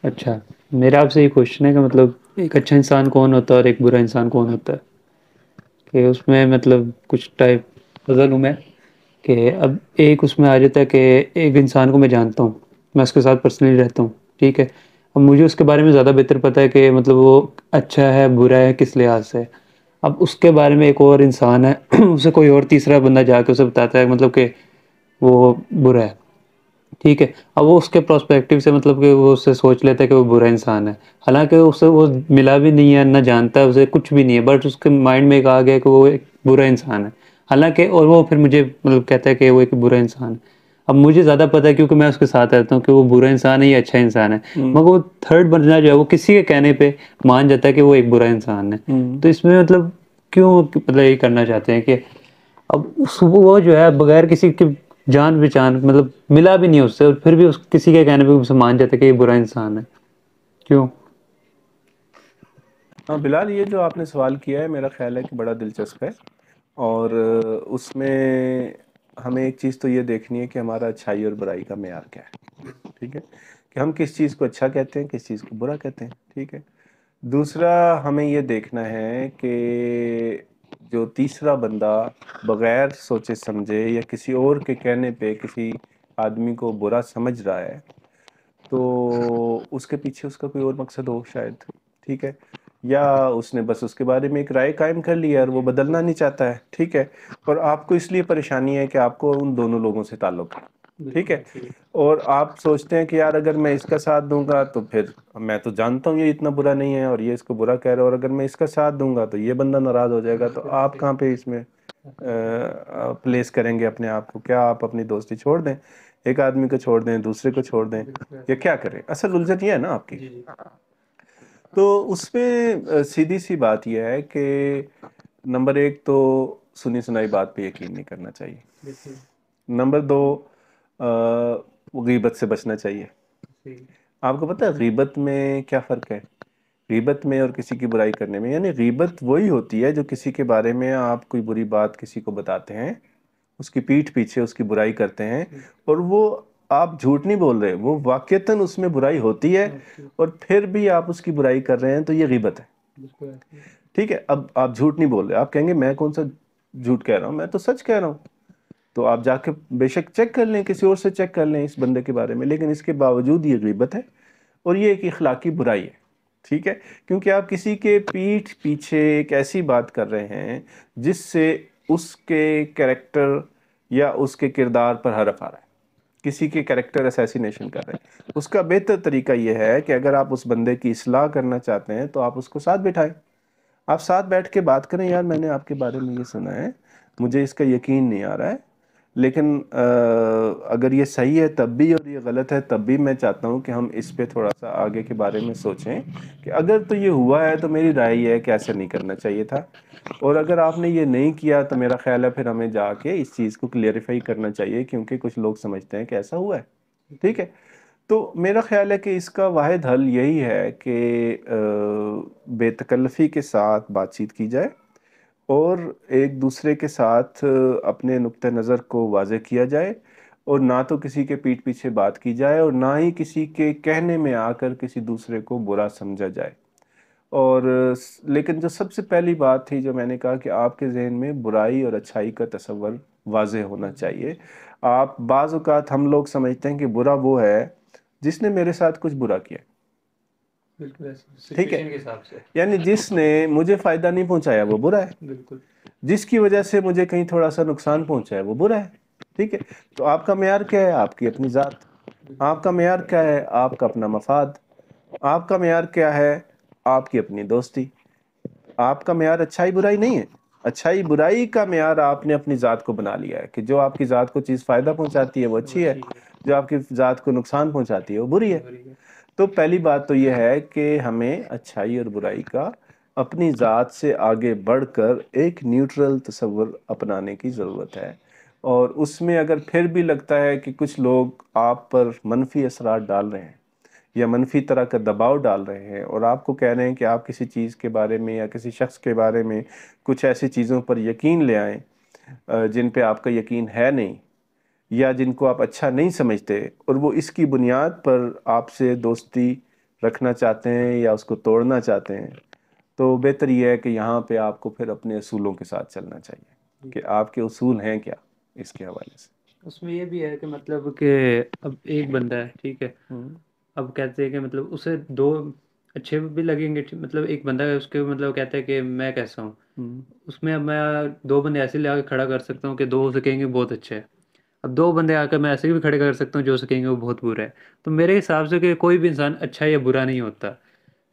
اچھا، میرا آپ سے یہ کوشچن ہے کہ مطلب ایک اچھا انسان کون ہوتا ہے اور ایک برا انسان کون ہوتا ہے؟ کہ اس میں مطلب کچھ ٹائپ پزل ہوں میں کہ اب ایک اس میں آ جاتا ہے کہ ایک انسان کو میں جانتا ہوں، میں اس کے ساتھ پرسنلی رہتا ہوں، ٹھیک ہے؟ اب مجھے اس کے بارے میں زیادہ بہتر پتہ ہے کہ مطلب وہ اچھا ہے برا ہے کس لحاظ سے. اب اس کے بارے میں ایک اور انسان ہے اسے کوئی اور تیسرا بندہ جا کے اسے بتاتا ہے مطلب کہ وہ برا ہے، ٹھیک ہے؟ اب وہ اس کے پرسپیکٹیو سے مطلب کہ وہ اسے سوچ لیتا ہے کہ وہ برا انسان ہے، حالانکہ اسے وہ ملا بھی نہیں ہے نہ جانتا ہے اسے کچھ بھی نہیں ہے، بٹ اس کے مائنڈ میں ایک آ گیا کہ وہ ایک برا انسان ہے، حالانکہ اور وہ پھر مجھے مطلب کہتا ہے کہ وہ ایک برا انسان ہے. اب مجھے زیادہ پتہ ہے کیونکہ میں اس کے ساتھ رہتا ہوں کہ وہ برا انسان ہے یا اچھا انسان ہے، ہوں مگر وہ تھرڈ بندہ جو ہے وہ کسی کے کہنے پہ مان جاتا ہے کہ وہ ایک برا انسان ہے. ہوں تو اس میں مطلب کیوں مطلب یہ کرنا چاہتے ہیں کہ اب وہ جو ہے بغیر کسی کی جان پہچان مطلب ملا بھی نہیں اس سے، اور پھر بھی اس کسی کے کہنے پہ اسے مان جاتے کہ یہ برا انسان ہے، کیوں؟ ہاں بلال، یہ جو آپ نے سوال کیا ہے میرا خیال ہے کہ بڑا دلچسپ ہے، اور اس میں ہمیں ایک چیز تو یہ دیکھنی ہے کہ ہمارا اچھائی اور برائی کا معیار کیا ہے. ٹھیک ہے، کہ ہم کس چیز کو اچھا کہتے ہیں، کس چیز کو برا کہتے ہیں. ٹھیک ہے، دوسرا ہمیں یہ دیکھنا ہے کہ جو تیسرا بندہ بغیر سوچے سمجھے یا کسی اور کے کہنے پہ کسی آدمی کو برا سمجھ رہا ہے تو اس کے پیچھے اس کا کوئی اور مقصد ہو شاید. ٹھیک ہے، یا اس نے بس اس کے بارے میں ایک رائے قائم کر لی ہے اور وہ بدلنا نہیں چاہتا ہے. ٹھیک ہے، اور آپ کو اس لیے پریشانی ہے کہ آپ کو ان دونوں لوگوں سے تعلق ہے. ٹھیک ہے، اور آپ سوچتے ہیں کہ یار اگر میں اس کا ساتھ دوں گا تو پھر میں تو جانتا ہوں یہ اتنا برا نہیں ہے اور یہ اس کو برا کہہ رہا ہے، اور اگر میں اس کا ساتھ دوں گا تو یہ بندہ ناراض ہو جائے گا. تو آپ کہاں پہ اس میں پلیس کریں گے اپنے آپ کو؟ کیا آپ اپنی دوستی چھوڑ دیں، ایک آدمی کو چھوڑ دیں، دوسرے کو چھوڑ دیں، یا کیا کریں؟ اصل الجھن یہ ہے نا آپ کی. تو اس میں سیدھی سی بات یہ ہے کہ نمبر ایک تو سنی سنائی بات پہ یقین نہیں کرنا چاہیے. نمبر دو، غیبت سے بچنا چاہیے. آپ کو پتہ ہے غیبت میں کیا فرق ہے؟ غیبت میں اور کسی کی برائی کرنے میں، یعنی غیبت وہی ہوتی ہے جو کسی کے بارے میں آپ کوئی بری بات کسی کو بتاتے ہیں، اس کی پیٹھ پیچھے اس کی برائی کرتے ہیں، اور وہ آپ جھوٹ نہیں بول رہے، وہ واقعتاً اس میں برائی ہوتی ہے اور پھر بھی آپ اس کی برائی کر رہے ہیں، تو یہ غیبت ہے. ٹھیک ہے، اب آپ جھوٹ نہیں بول رہے، آپ کہیں گے میں کون سا جھوٹ کہہ رہا ہوں، میں تو سچ کہہ رہا ہوں. تو آپ جا کے بے شک چیک کر لیں، کسی اور سے چیک کر لیں اس بندے کے بارے میں، لیکن اس کے باوجود یہ غیبت ہے اور یہ ایک اخلاقی برائی ہے. ٹھیک ہے، کیونکہ آپ کسی کے پیٹھ پیچھے ایک ایسی بات کر رہے ہیں جس سے اس کے کریکٹر یا اس کے کردار پر حرف آ رہا ہے، کسی کے کریکٹر اسیسینیشن کر رہے ہیں. اس کا بہتر طریقہ یہ ہے کہ اگر آپ اس بندے کی اصلاح کرنا چاہتے ہیں تو آپ اس کو ساتھ بٹھائیں، آپ ساتھ بیٹھ کے بات کریں. یار میں نے آپ کے بارے میں یہ سنا ہے، مجھے اس کا یقین نہیں آ رہا ہے، لیکن اگر یہ صحیح ہے تب بھی اور یہ غلط ہے تب بھی، میں چاہتا ہوں کہ ہم اس پہ تھوڑا سا آگے کے بارے میں سوچیں کہ اگر تو یہ ہوا ہے تو میری رائے یہ ہے کہ ایسا نہیں کرنا چاہیے تھا، اور اگر آپ نے یہ نہیں کیا تو میرا خیال ہے پھر ہمیں جا کے اس چیز کو کلیئریفائی کرنا چاہیے، کیونکہ کچھ لوگ سمجھتے ہیں کہ ایسا ہوا ہے. ٹھیک ہے، تو میرا خیال ہے کہ اس کا واحد حل یہی ہے کہ بے تکلفی کے ساتھ بات چیت کی جائے اور ایک دوسرے کے ساتھ اپنے نقطہ نظر کو واضح کیا جائے، اور نہ تو کسی کے پیٹھ پیچھے بات کی جائے اور نہ ہی کسی کے کہنے میں آ کر کسی دوسرے کو برا سمجھا جائے. اور لیکن جو سب سے پہلی بات تھی جو میں نے کہا کہ آپ کے ذہن میں برائی اور اچھائی کا تصور واضح ہونا چاہیے. آپ بعض اوقات ہم لوگ سمجھتے ہیں کہ برا وہ ہے جس نے میرے ساتھ کچھ برا کیا. بالکل ٹھیک ہے، سچویشن کے حساب سے. یعنی جس نے مجھے فائدہ نہیں پہنچایا وہ برا ہے، بالکل جس کی وجہ سے مجھے کہیں تھوڑا سا نقصان پہنچا ہے وہ برا ہے. ٹھیک ہے، تو آپ کا معیار کیا ہے؟ آپ کی اپنی ذات. آپ کا معیار کیا ہے؟ آپ کا اپنا مفاد. آپ کا معیار کیا ہے؟ آپ کی اپنی دوستی. آپ کا معیار اچھائی برائی نہیں ہے. اچھائی برائی کا معیار آپ نے اپنی ذات کو بنا لیا ہے کہ جو آپ کی ذات کو چیز فائدہ پہنچاتی ہے وہ اچھی ہے، جو آپ کی ذات کو نقصان پہنچاتی ہے وہ بری ہے. تو پہلی بات تو یہ ہے کہ ہمیں اچھائی اور برائی کا اپنی ذات سے آگے بڑھ کر ایک نیوٹرل تصور اپنانے کی ضرورت ہے. اور اس میں اگر پھر بھی لگتا ہے کہ کچھ لوگ آپ پر منفی اثرات ڈال رہے ہیں یا منفی طرح کا دباؤ ڈال رہے ہیں اور آپ کو کہہ رہے ہیں کہ آپ کسی چیز کے بارے میں یا کسی شخص کے بارے میں کچھ ایسی چیزوں پر یقین لے آئیں جن پہ آپ کا یقین ہے نہیں یا جن کو آپ اچھا نہیں سمجھتے، اور وہ اس کی بنیاد پر آپ سے دوستی رکھنا چاہتے ہیں یا اس کو توڑنا چاہتے ہیں، تو بہتر یہ ہے کہ یہاں پہ آپ کو پھر اپنے اصولوں کے ساتھ چلنا چاہیے کہ آپ کے اصول ہیں کیا اس کے حوالے سے۔ اس میں یہ بھی ہے کہ مطلب کہ اب ایک بندہ ہے، ٹھیک ہے، ہوں اب کہتے ہیں کہ مطلب اسے دو اچھے بھی لگیں گے، مطلب ایک بندہ ہے اس کے مطلب کہتا ہے کہ میں کیسا ہوں، ہوں اس میں اب میں دو بندے ایسے لے آ کے کھڑا کر سکتا ہوں کہ دو اسے کہیں گے بہت اچھا ہے، اب دو بندے آ کر میں ایسے بھی کھڑے کر سکتا ہوں جو اسے کہیں گے وہ بہت برا ہے۔ تو میرے حساب سے کہ کوئی بھی انسان اچھا یا برا نہیں ہوتا،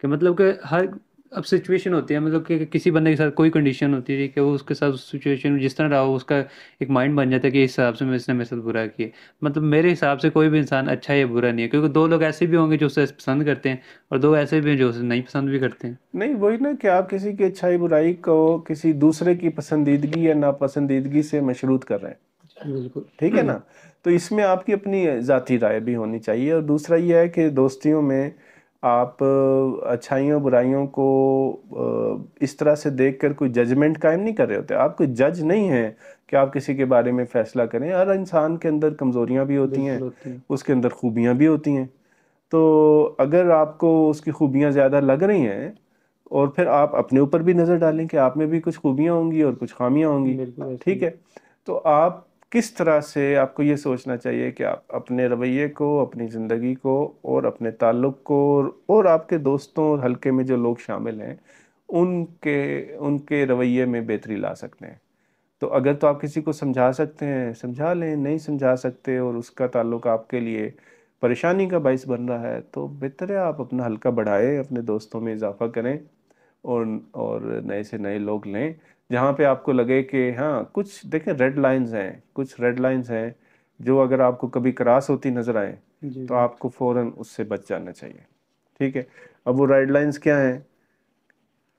کہ مطلب کہ ہر اب سچویشن ہوتی ہے، مطلب کہ کسی بندے کے ساتھ کوئی کنڈیشن ہوتی ہے کہ وہ اس کے ساتھ اس سچویشن جس طرح رہا ہو اس کا ایک مائنڈ بن جاتا ہے کہ اس حساب سے میں اس نے میرے ساتھ برا کیا۔ مطلب میرے حساب سے کوئی بھی انسان اچھا یا برا نہیں ہے، کیونکہ دو لوگ ایسے بھی ہوں گے جو اسے پسند کرتے ہیں اور دو ایسے بھی ہیں جو اسے نہیں پسند بھی کرتے ہیں۔ نہیں، وہی نا کہ آپ کسی کی اچھائی برائی کو کسی دوسرے کی پسندیدگی یا ناپسندیدگی سے مشروط کر رہے ہیں، بالکل ٹھیک ہے نا؟ تو اس میں آپ کی اپنی ذاتی رائے بھی ہونی چاہیے، اور دوسرا یہ ہے کہ دوستیوں میں آپ اچھائیوں برائیوں کو اس طرح سے دیکھ کر کوئی ججمنٹ قائم نہیں کر رہے ہوتے، آپ کوئی جج نہیں ہیں کہ آپ کسی کے بارے میں فیصلہ کریں۔ ہر انسان کے اندر کمزوریاں بھی ہوتی ہیں، بالکل ہوتی ہیں۔ اس کے اندر خوبیاں بھی ہوتی ہیں، تو اگر آپ کو اس کی خوبیاں زیادہ لگ رہی ہیں، اور پھر آپ اپنے اوپر بھی نظر ڈالیں کہ آپ میں بھی کچھ خوبیاں ہوں گی اور کچھ خامیاں ہوں گی، بالکل ایسے ٹھیک ہی ہے؟ تو آپ کس طرح سے، آپ کو یہ سوچنا چاہیے کہ آپ اپنے رویے کو، اپنی زندگی کو اور اپنے تعلق کو اور آپ کے دوستوں اور حلقے میں جو لوگ شامل ہیں ان کے رویے میں بہتری لا سکتے ہیں۔ تو اگر تو آپ کسی کو سمجھا سکتے ہیں سمجھا لیں، نہیں سمجھا سکتے اور اس کا تعلق آپ کے لیے پریشانی کا باعث بن رہا ہے تو بہتر ہے آپ اپنا حلقہ بڑھائیں، اپنے دوستوں میں اضافہ کریں، اور نئے سے نئے لوگ لیں جہاں پہ آپ کو لگے کہ ہاں کچھ دیکھیں کچھ ریڈ لائنز ہیں جو اگر آپ کو کبھی کراس ہوتی نظر آئیں جی تو جی آپ کو فوراً اس سے بچ جانا چاہیے، ٹھیک ہے؟ اب وہ ریڈ لائنز کیا ہیں؟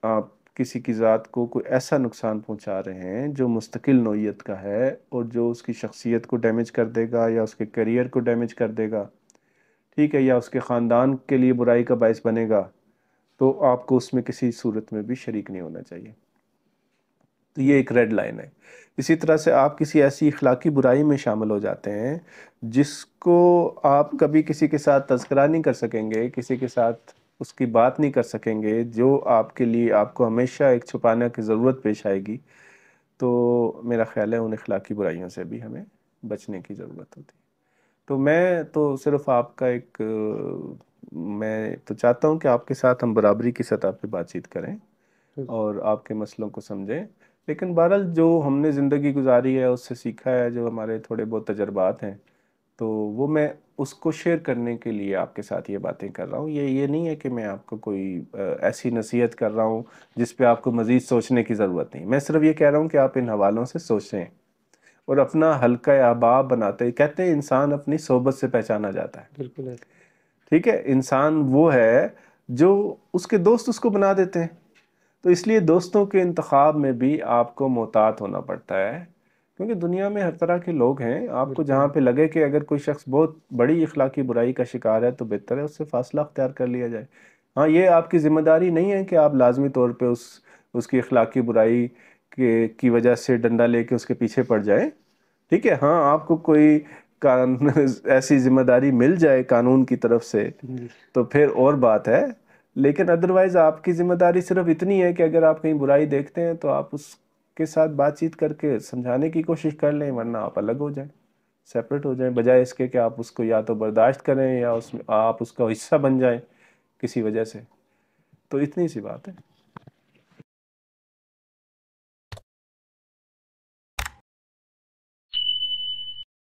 آپ کسی کی ذات کو کوئی ایسا نقصان پہنچا رہے ہیں جو مستقل نوعیت کا ہے اور جو اس کی شخصیت کو ڈیمیج کر دے گا یا اس کے کیریئر کو ڈیمیج کر دے گا، ٹھیک ہے، یا اس کے خاندان کے لیے برائی کا باعث بنے گا، تو آپ کو اس میں کسی صورت میں بھی شریک نہیں ہونا چاہیے۔ تو یہ ایک ریڈ لائن ہے۔ اسی طرح سے آپ کسی ایسی اخلاقی برائی میں شامل ہو جاتے ہیں جس کو آپ کبھی کسی کے ساتھ تذکرہ نہیں کر سکیں گے، کسی کے ساتھ اس کی بات نہیں کر سکیں گے، جو آپ کے لیے آپ کو ہمیشہ ایک چھپانے کی ضرورت پیش آئے گی، تو میرا خیال ہے ان اخلاقی برائیوں سے بھی ہمیں بچنے کی ضرورت ہوتی ہے۔ تو میں تو صرف آپ کا میں تو چاہتا ہوں کہ آپ کے ساتھ ہم برابری کی سطح پہ بات چیت کریں اور آپ کے مسئلوں کو سمجھیں، لیکن بہرحال جو ہم نے زندگی گزاری ہے اس سے سیکھا ہے، جو ہمارے تھوڑے بہت تجربات ہیں، تو وہ میں اس کو شیئر کرنے کے لیے آپ کے ساتھ یہ باتیں کر رہا ہوں۔ یہ نہیں ہے کہ میں آپ کو کوئی ایسی نصیحت کر رہا ہوں جس پہ آپ کو مزید سوچنے کی ضرورت نہیں، میں صرف یہ کہہ رہا ہوں کہ آپ ان حوالوں سے سوچیں اور اپنا حلقہ احباب بناتے، کہتے ہیں انسان اپنی صحبت سے پہچانا جاتا ہے، بالکل ایسے ٹھیک ہے؟ انسان وہ ہے جو اس کے دوست اس کو بنا دیتے ہیں، تو اس لیے دوستوں کے انتخاب میں بھی آپ کو محتاط ہونا پڑتا ہے، کیونکہ دنیا میں ہر طرح کے لوگ ہیں۔ آپ کو بالکل جہاں پہ لگے کہ اگر کوئی شخص بہت بڑی اخلاقی برائی کا شکار ہے تو بہتر ہے اس سے فاصلہ اختیار کر لیا جائے۔ ہاں، یہ آپ کی ذمہ داری نہیں ہے کہ آپ لازمی طور پہ اس کی اخلاقی برائی کی وجہ سے ڈنڈا لے کے اس کے پیچھے پڑ جائیں، ٹھیک ہے؟ ہاں، آپ کو کوئی ایسی ذمہ داری مل جائے قانون کی طرف سے جی تو پھر اور بات ہے، لیکن ادروائز آپ کی ذمہ داری صرف اتنی ہے کہ اگر آپ کہیں برائی دیکھتے ہیں تو آپ اس کے ساتھ بات چیت کر کے سمجھانے کی کوشش کر لیں، ورنہ آپ الگ ہو جائیں، سیپریٹ ہو جائیں، بجائے اس کے کہ آپ اس کو یا تو برداشت کریں یا آپ اس کا حصہ بن جائیں کسی وجہ سے۔ تو اتنی سی بات ہے۔